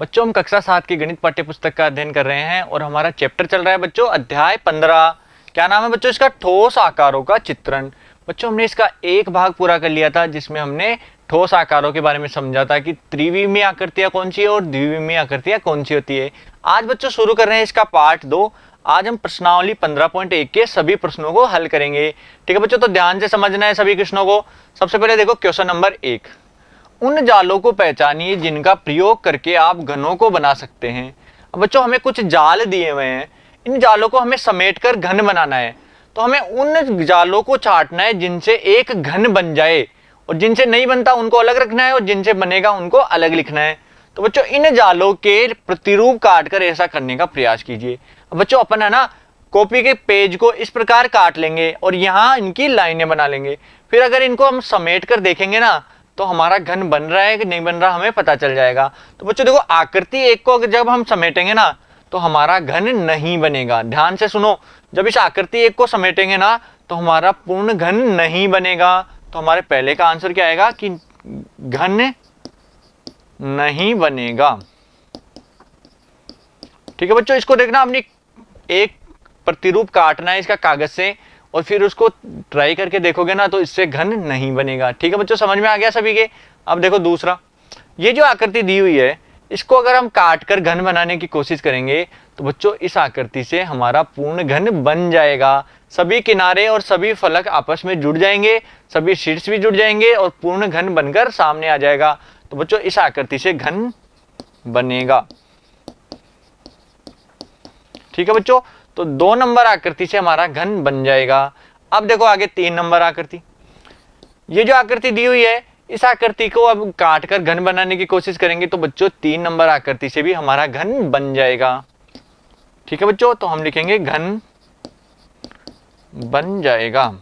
बच्चों हम कक्षा 7 की गणित पाठ्य पुस्तक का अध्ययन कर रहे हैं और हमारा चैप्टर चल रहा है बच्चों अध्याय 15। क्या नाम है बच्चों इसका? ठोस आकारों का चित्रण। बच्चों हमने इसका एक भाग पूरा कर लिया था जिसमें हमने ठोस आकारों के बारे में समझा था कि त्रिविमीय आकृतियां कौन सी है और द्विविमीय आकृतियां कौन सी होती है। आज बच्चों शुरू कर रहे हैं इसका पार्ट 2। आज हम प्रश्नावली 15.1 के सभी प्रश्नों को हल करेंगे। ठीक है बच्चों, तो ध्यान से समझना है सभी प्रश्नों को। सबसे पहले देखो क्वेश्चन नंबर 1। उन जालों को पहचानिए जिनका प्रयोग करके आप घनों को बना सकते हैं। अब बच्चों हमें कुछ जाल दिए हुए हैं, इन जालों को हमें समेटकर घन बनाना है। तो हमें उन जालों को छांटना है जिनसे एक घन बन जाए और जिनसे नहीं बनता उनको अलग रखना है और जिनसे बनेगा उनको अलग लिखना है। तो बच्चों इन जालों के प्रतिरूप काटकर ऐसा करने का प्रयास कीजिए। अब बच्चों अपन है ना कॉपी के पेज को इस प्रकार काट लेंगे और यहाँ इनकी लाइनें बना लेंगे। फिर अगर इनको हम समेट कर देखेंगे ना तो हमारा घन बन रहा है कि नहीं बन रहा हमें पता चल जाएगा। तो बच्चों देखो आकृति एक को जब हम समेटेंगे ना तो हमारा घन नहीं बनेगा। ध्यान से सुनो, जब इस आकृति एक को समेटेंगे ना तो हमारा पूर्ण घन नहीं बनेगा। तो हमारे पहले का आंसर क्या आएगा कि घन नहीं बनेगा। ठीक है बच्चों, इसको देखना, अपनी एक प्रतिरूप काटना है इसका कागज से और फिर उसको ट्राई करके देखोगे ना तो इससे घन नहीं बनेगा। ठीक है बच्चों, समझ में आ गया सभी के। अब देखो दूसरा, ये जो आकृति दी हुई है इसको अगर हम काट कर घन बनाने की कोशिश करेंगे तो बच्चों इस आकृति से हमारा पूर्ण घन बन जाएगा। सभी किनारे और सभी फलक आपस में जुड़ जाएंगे, सभी शीर्ष भी जुड़ जाएंगे और पूर्ण घन बनकर सामने आ जाएगा। तो बच्चों इस आकृति से घन बनेगा। ठीक है बच्चों, तो 2 नंबर आकृति से हमारा घन बन जाएगा। अब देखो आगे 3 नंबर आकृति। ये जो आकृति दी हुई है इस आकृति को अब काट कर घन बनाने की कोशिश करेंगे तो बच्चों 3 नंबर आकृति से भी हमारा घन बन जाएगा। ठीक है बच्चों, तो हम लिखेंगे घन बन जाएगा।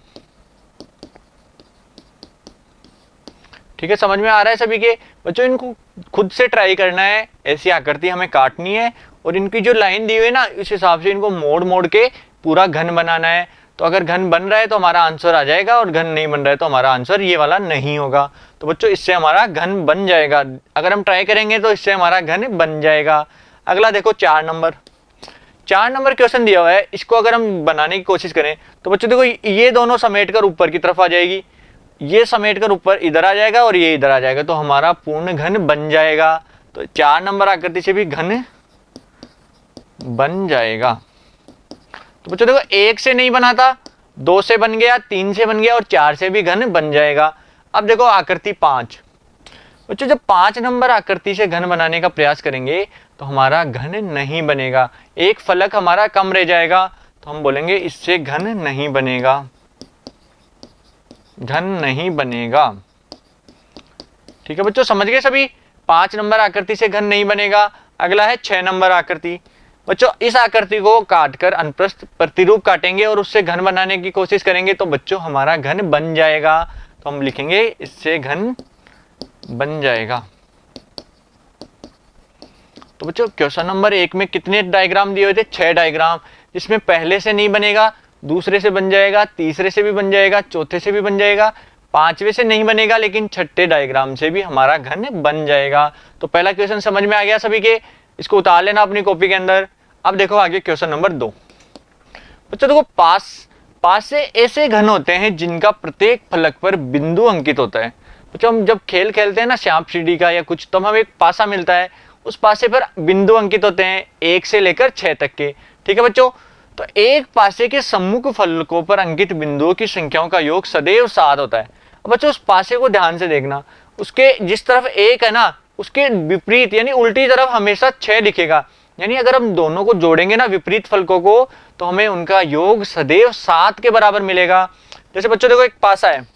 ठीक है, समझ में आ रहा है सभी के बच्चों। इनको खुद से ट्राई करना है, ऐसी आकृति हमें काटनी है और इनकी जो लाइन दी हुई है ना इस हिसाब से इनको मोड़ मोड़ के पूरा घन बनाना है। तो अगर घन बन रहा है तो हमारा आंसर आ जाएगा और घन नहीं बन रहा है तो हमारा आंसर ये वाला नहीं होगा। तो बच्चों इससे हमारा घन बन जाएगा। अगर हम ट्राई करेंगे तो इससे हमारा घन बन जाएगा। अगला देखो 4 नंबर। 4 नंबर क्वेश्चन दिया हुआ है, इसको अगर हम बनाने की कोशिश करें तो बच्चों देखो ये दोनों समेट कर ऊपर की तरफ आ जाएगी, ये समेट कर ऊपर इधर आ जाएगा और ये इधर आ जाएगा। तो हमारा पूर्ण घन बन जाएगा। तो 4 नंबर आकृति से भी घन बन जाएगा। तो बच्चों देखो 1 से नहीं बना था, 2 से बन गया, 3 से बन गया और 4 से भी घन बन जाएगा। अब देखो आकृति 5। बच्चों जब 5 नंबर आकृति से घन बनाने का प्रयास करेंगे तो हमारा घन नहीं बनेगा, एक फलक हमारा कम रह जाएगा। तो हम बोलेंगे इससे घन नहीं बनेगा, घन नहीं बनेगा। ठीक है बच्चों, समझ गए सभी। 5 नंबर आकृति से घन नहीं बनेगा। अगला है 6 नंबर आकृति। बच्चों इस आकृति को काटकर अनुप्रस्थ प्रतिरूप काटेंगे और उससे घन बनाने की कोशिश करेंगे तो बच्चों हमारा घन बन जाएगा। तो हम लिखेंगे इससे घन बन जाएगा। तो बच्चों क्वेश्चन नंबर 1 में कितने डायग्राम दिए हुए थे? 6 डायग्राम, जिसमें पहले से नहीं बनेगा, दूसरे से बन जाएगा, तीसरे से भी बन जाएगा, चौथे से भी बन जाएगा, 5वें से नहीं बनेगा लेकिन 6ठे डायग्राम से भी हमारा घन बन जाएगा। तो पहला क्वेश्चन समझ में आ गया सभी के, इसको उतार लेना अपनी कॉपी के अंदर। अब देखो आगे क्वेश्चन नंबर 2। बच्चों देखो पास से ऐसे घन होते हैं जिनका प्रत्येक फलक पर बिंदु अंकित होता है। बच्चों हम जब खेल खेलते हैं ना सांप सीढ़ी का या कुछ, तो हमें एक पासा मिलता है, उस पासे पर बिंदु अंकित होते हैं 1 से लेकर 6 तक के। ठीक है बच्चों, तो एक पासे के सम्मुख फलकों पर अंकित बिंदुओं की संख्याओं का योग सदैव 7 होता है। अब बच्चों उस पासे को ध्यान से देखना, उसके जिस तरफ 1 है ना उसके विपरीत यानी उल्टी तरफ हमेशा 6 दिखेगा। यानी अगर हम दोनों को जोड़ेंगे ना विपरीत फलकों को तो हमें उनका योग सदैव 7 के बराबर मिलेगा। जैसे बच्चों देखो एक पासा है,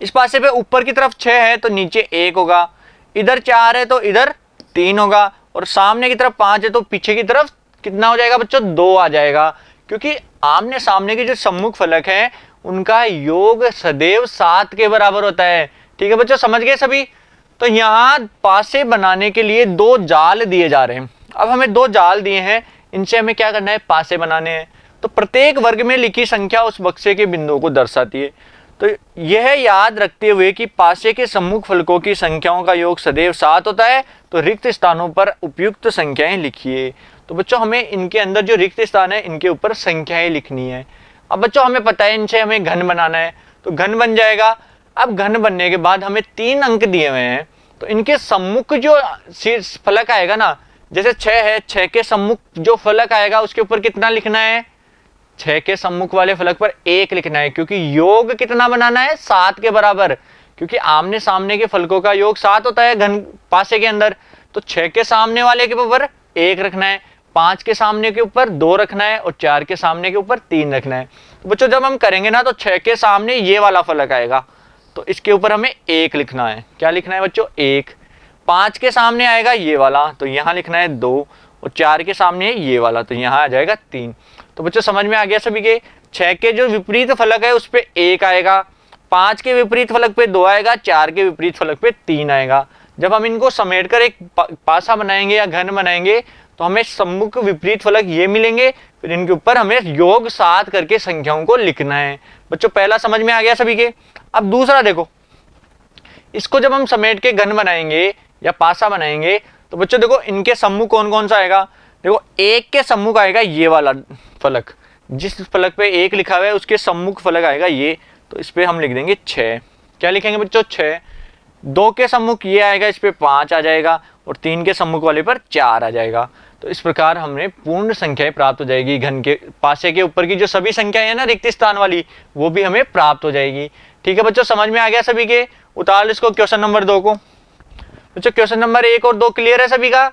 इस पासे पे ऊपर की तरफ 6 है तो नीचे 1 होगा, इधर 4 है तो इधर 3 होगा और सामने की तरफ 5 है तो पीछे की तरफ कितना हो जाएगा बच्चों? 2 आ जाएगा। क्योंकि आमने सामने के जो सम्मुख फलक है उनका योग सदैव 7 के बराबर होता है। ठीक है बच्चों, समझ गए सभी। तो यहाँ पासे बनाने के लिए 2 जाल दिए जा रहे हैं। अब हमें 2 जाल दिए हैं, इनसे हमें क्या करना है? पासे बनाने हैं। तो प्रत्येक वर्ग में लिखी संख्या उस बक्से के बिंदुओं को दर्शाती है। तो यह याद रखते हुए कि पासे के सम्मुख फलकों की संख्याओं का योग सदैव 7 होता है, तो रिक्त स्थानों पर उपयुक्त संख्याएं लिखिए। तो बच्चों हमें इनके अंदर जो रिक्त स्थान है इनके ऊपर संख्याएं लिखनी है। अब बच्चों हमें पता है इनसे हमें घन बनाना है, तो घन बन जाएगा। अब घन बनने के बाद हमें 3 अंक दिए हुए हैं, तो इनके सम्मुख जो फलक आएगा ना, जैसे 6 है, 6 के सम्मुख जो फलक आएगा उसके ऊपर कितना लिखना है, 6 के सम्मुख वाले फलक पर 1 लिखना है, क्योंकि योग कितना बनाना है, 7 के बराबर, क्योंकि आमने सामने के फलकों का योग 7 होता है घन पासे के अंदर। तो 6 के सामने वाले के ऊपर 1 रखना है, 5 के सामने के ऊपर 2 रखना है और 4 के सामने के ऊपर 3 रखना है। तो बच्चों जब हम करेंगे ना, तो 6 के सामने ये वाला फलक आएगा, तो इसके ऊपर हमें 1 लिखना है। क्या लिखना है बच्चों, 1। 5 के सामने आएगा ये वाला, तो यहाँ लिखना है 2, और 4 के सामने ये वाला, तो यहाँ आ जाएगा 3। तो बच्चों समझ में आ गया सभी के। 6 के जो विपरीत फलक है उस पे 1 आएगा, 5 के विपरीत फलक पे 2 आएगा, 4 के विपरीत फलक पे 3 आएगा। जब हम इनको समेटकर एक पासा बनाएंगे या घन बनाएंगे, तो हमें सम्मुख विपरीत फलक ये मिलेंगे, फिर इनके ऊपर हमें योग 7 करके संख्याओं को लिखना है। बच्चों पहला समझ में आ गया सभी के। अब दूसरा देखो, इसको जब हम समेट के घन बनाएंगे या पासा बनाएंगे, तो बच्चों देखो इनके सम्मुख कौन कौन सा आएगा। देखो 1 के सम्मुख आएगा ये वाला फलक, जिस फलक पे 1 लिखा हुआ है उसके सम्मुख फलक आएगा ये, तो इस पे हम लिख देंगे 6। क्या लिखेंगे बच्चों, 6। 2 के सम्मुख ये आएगा, इस पे 5 आ जाएगा, और 3 के सम्मुख वाले पर 4 आ जाएगा। तो इस प्रकार हमने पूर्ण संख्याएं प्राप्त हो जाएगी। घन के पासे के ऊपर की जो सभी संख्याएं है ना रिक्त स्थान वाली, वो भी हमें प्राप्त हो जाएगी। ठीक है बच्चों, समझ में आ गया सभी के। उतार इसको क्वेश्चन नंबर 2 को। बच्चों क्वेश्चन नंबर 1 और 2 क्लियर है सभी का।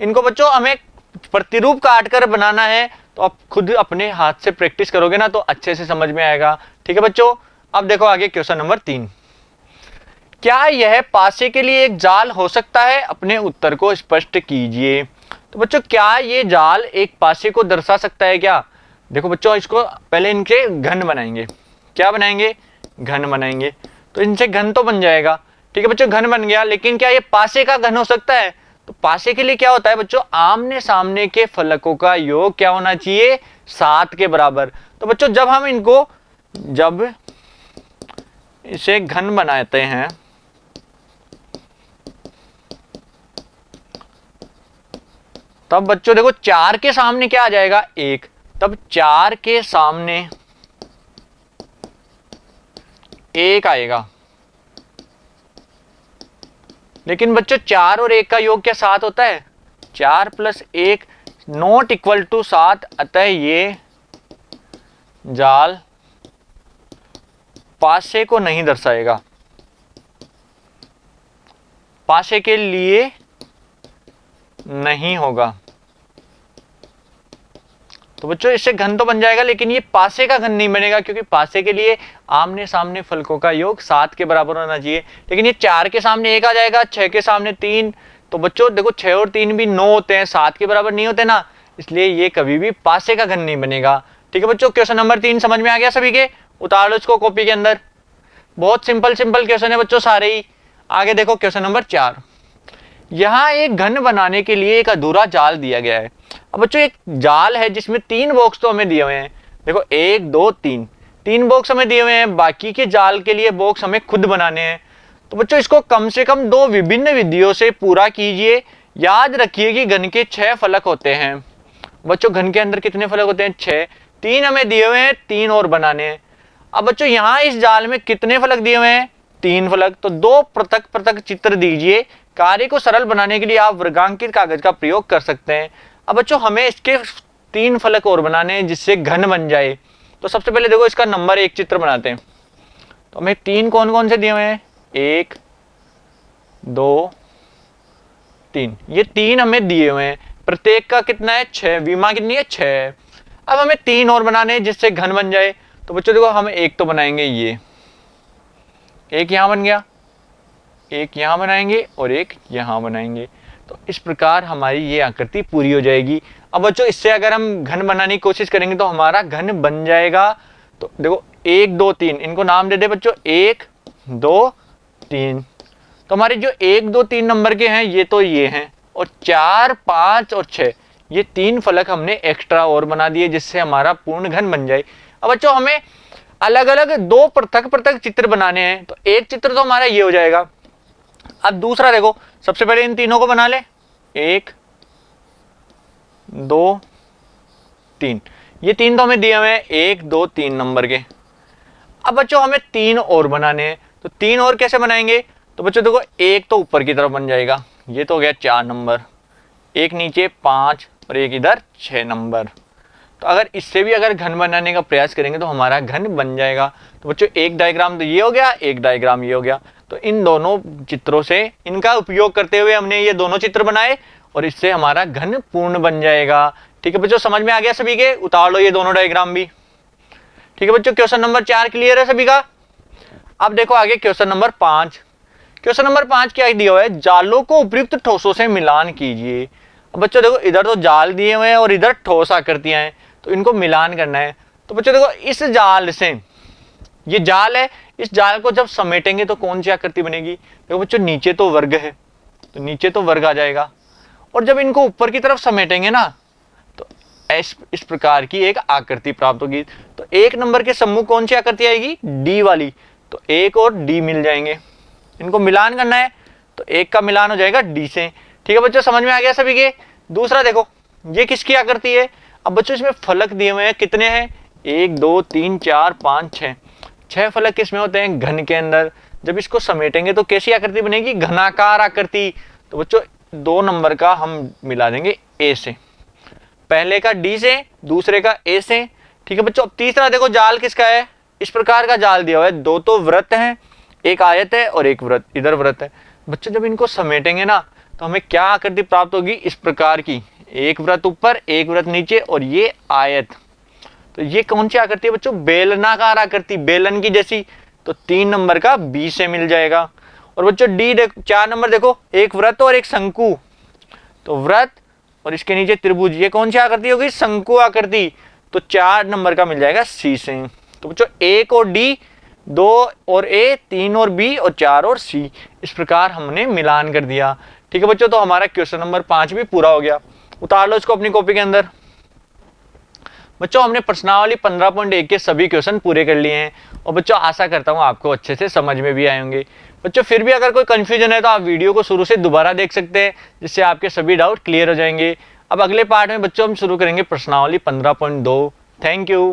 इनको बच्चों हमें प्रतिरूप काट कर बनाना है, तो आप खुद अपने हाथ से प्रैक्टिस करोगे ना तो अच्छे से समझ में आएगा। ठीक है बच्चों, अब देखो आगे क्वेश्चन नंबर 3। क्या यह पासे के लिए एक जाल हो सकता है, अपने उत्तर को स्पष्ट कीजिए। तो बच्चों क्या ये जाल एक पासे को दर्शा सकता है क्या। देखो बच्चों इसको पहले इनके घन बनाएंगे। क्या बनाएंगे, घन बनाएंगे, तो इनसे घन तो बन जाएगा। ठीक है बच्चों, घन बन गया, लेकिन क्या ये पासे का घन हो सकता है। तो पासे के लिए क्या होता है बच्चों, आमने सामने के फलकों का योग क्या होना चाहिए, 7 के बराबर। तो बच्चों जब हम इनको जब इसे घन बनाते हैं, तब बच्चों देखो 4 के सामने क्या आ जाएगा, 1। तब 4 के सामने 1 आएगा, लेकिन बच्चों 4 और 1 का योग क्या 7 होता है। 4 + 1 नॉट इक्वल टू 7, अतः ये जाल पासे को नहीं दर्शाएगा, पासे के लिए नहीं होगा। तो बच्चों इससे घन तो बन जाएगा, लेकिन ये पासे का घन नहीं बनेगा, क्योंकि पासे के लिए आमने सामने फलकों का योग 7 के बराबर होना चाहिए। लेकिन ये 4 के सामने 1 आ जाएगा, 6 के सामने 3, तो बच्चों देखो 6 और 3 भी 9 होते हैं, 7 के बराबर नहीं होते ना, इसलिए ये कभी भी पासे का घन नहीं बनेगा। ठीक है बच्चों, क्वेश्चन नंबर 3 समझ में आ गया सभी के। उतार लो इसको कॉपी के अंदर। बहुत सिंपल क्वेश्चन है बच्चों सारे ही। आगे देखो क्वेश्चन नंबर 4। यहाँ एक घन बनाने के लिए एक अधूरा जाल दिया गया है। अब बच्चों एक जाल है जिसमें 3 बॉक्स तो हमें दिए हुए हैं। देखो 1 2 3 बॉक्स हमें दिए हुए हैं, बाकी के जाल के लिए बॉक्स हमें खुद बनाने हैं। तो बच्चों इसको कम से कम 2 विभिन्न विधियों से पूरा कीजिए। याद रखिए कि घन के 6 फलक होते हैं। बच्चों घन के अंदर कितने फलक होते हैं, 6। 3 हमें दिए हुए हैं, 3 और बनाने हैं। अब बच्चों यहाँ इस जाल में कितने फलक दिए हुए हैं, 3 फलक, तो 2 पृथक पृथक चित्र दीजिए। कार्य को सरल बनाने के लिए आप वर्गांकित कागज का प्रयोग कर सकते हैं। अब बच्चों हमें इसके 3 फलक और बनाने हैं जिससे घन बन जाए। तो सबसे पहले देखो इसका नंबर 1 चित्र बनाते हैं। तो हमें 3 कौन कौन से दिए हुए हैं, 1 2 3, ये 3 हमें दिए हुए हैं। प्रत्येक का कितना है, 6, विमा कितनी है, 6। अब हमें 3 और बनाने हैं जिससे घन बन जाए। तो बच्चों देखो हम एक तो बनाएंगे, ये एक यहां बन गया, एक यहां बनाएंगे और एक यहां बनाएंगे। तो इस प्रकार हमारी ये आकृति पूरी हो जाएगी। अब बच्चों इससे अगर हम घन बनाने की कोशिश करेंगे तो हमारा घन बन जाएगा। तो देखो 1 2 3, इनको नाम दे दे बच्चों, 1 2 3। तो हमारे जो 1 2 3 नंबर के हैं ये तो ये हैं, और 4 5 और 6 ये 3 फलक हमने एक्स्ट्रा और बना दिए जिससे हमारा पूर्ण घन बन जाए। अब बच्चों हमें अलग अलग दो पृथक पृथक चित्र बनाने हैं, तो एक चित्र तो हमारा ये हो जाएगा। अब दूसरा देखो, सबसे पहले इन तीनों को बना ले, 1 2 3, ये 3 तो हमें दिए हुए हैं 1 2 3 नंबर के। अब बच्चों हमें 3 और बनाने हैं, तो 3 और कैसे बनाएंगे, तो बच्चों देखो एक तो ऊपर की तरफ बन जाएगा, ये तो हो गया 4 नंबर, एक नीचे 5 और एक इधर 6 नंबर। तो अगर इससे भी अगर घन बनाने का प्रयास करेंगे तो हमारा घन बन जाएगा। तो बच्चों एक डायग्राम तो ये हो गया, एक डायग्राम ये हो गया। तो इन दोनों चित्रों से इनका उपयोग करते हुए हमने ये दोनों चित्र बनाए और इससे हमारा घन पूर्ण बन जाएगा। ठीक है बच्चों, समझ में आ गया सभी के? उतार लो ये दोनों डायग्राम भी। ठीक है बच्चों, क्वेश्चन नंबर 4 क्लियर है सभी का? अब देखो आगे क्वेश्चन नंबर 5। क्वेश्चन नंबर 5 क्या दिया हुआ है, जालों को उपयुक्त ठोसों से मिलान कीजिए। अब बच्चों देखो इधर तो जाल दिए हुए हैं और इधर ठोस आकृतियां हैं, तो इनको मिलान करना है। तो बच्चों देखो इस जाल से, ये जाल है, इस जाल को जब समेटेंगे तो कौन सी आकृति बनेगी? देखो बच्चों नीचे तो वर्ग है, तो नीचे तो वर्ग आ जाएगा, और जब इनको ऊपर की तरफ समेटेंगे ना तो इस प्रकार की एक आकृति प्राप्त होगी। तो 1 नंबर के सम्मुख कौन सी आकृति आएगी? डी वाली। तो 1 और डी मिल जाएंगे, इनको मिलान करना है, तो 1 का मिलान हो जाएगा डी से। ठीक है बच्चों, समझ में आ गया सभी के? दूसरा देखो, ये किसकी आकृति है? अब बच्चों इसमें फलक दिए हुए हैं, कितने हैं? 1 2 3 4 5 6, 6 फलक किसमें होते हैं? घन के अंदर। जब इसको समेटेंगे तो कैसी आकृति बनेगी? घनाकार आकृति। तो बच्चों 2 नंबर का हम मिला देंगे ए से, पहले का डी से, दूसरे का ए से। ठीक है बच्चों, अब तीसरा देखो जाल किसका है? इस प्रकार का जाल दिया हुआ है, 2 तो वृत्त हैं, एक आयत है और एक वृत्त, इधर वृत्त है। बच्चों जब इनको समेटेंगे ना तो हमें क्या आकृति प्राप्त होगी? इस प्रकार की, एक वृत्त ऊपर एक वृत्त नीचे और ये आयत। तो ये कौन सी आकृति है बच्चों? बेलनाकार आकृति, बेलन की जैसी। तो 3 नंबर का बी से मिल जाएगा। और बच्चों डी देखो, 4 नंबर देखो, एक वृत्त और एक शंकु। तो वृत्त और इसके नीचे त्रिभुज, ये कौन सी आकृति होगी? शंकु आकृति। तो 4 नंबर का मिल जाएगा सी से। तो बच्चों 1 और डी, 2 और ए, 3 और बी और 4 और सी, इस प्रकार हमने मिलान कर दिया। ठीक है बच्चों, तो हमारा क्वेश्चन नंबर 5 भी पूरा हो गया। उतार लो इसको अपनी कॉपी के अंदर। बच्चों हमने प्रश्नावली 15.1 के सभी क्वेश्चन पूरे कर लिए हैं, और बच्चों आशा करता हूँ आपको अच्छे से समझ में भी आए होंगे। बच्चों फिर भी अगर कोई कंफ्यूजन है तो आप वीडियो को शुरू से दोबारा देख सकते हैं, जिससे आपके सभी डाउट क्लियर हो जाएंगे। अब अगले पार्ट में बच्चों हम शुरू करेंगे प्रश्नावली 15.2। Thank you.